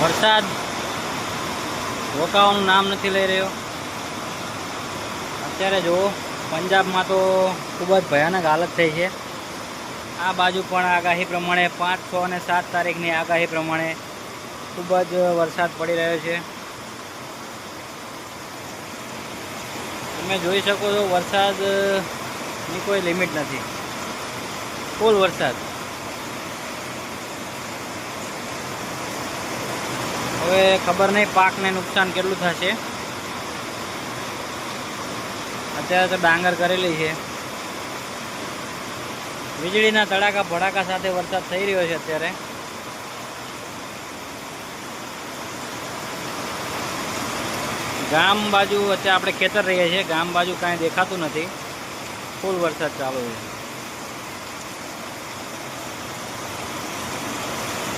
વરસાદ રોકાવાનું નામ નથી લઈ રહ્યો। અત્યારે જો પંજાબમાં તો ખૂબ જ ભયાનક હાલત થઈ છે। આ બાજુ પણ આગાહી પ્રમાણે 5, 6 અને 7 તારીખની આગાહી પ્રમાણે ખૂબ જ વરસાદ પડી રહ્યો છે। તમે જોઈ શકો છો વરસાદની કોઈ લિમિટ નથી, ફૂલ વરસાદ। હવે ખબર નહીં પાકને નુકસાન કેટલું થશે। અત્યારે તો ડાંગર કરેલી છે। વીજળીના તડાકા ભડાકા સાથે વરસાદ થઈ રહ્યો છે। અત્યારે ગામ બાજુ અત્યારે આપણે ખેતર રહીએ છીએ, ગામ બાજુ કાંઈ દેખાતું નથી, ફૂલ વરસાદ ચાલુ છે।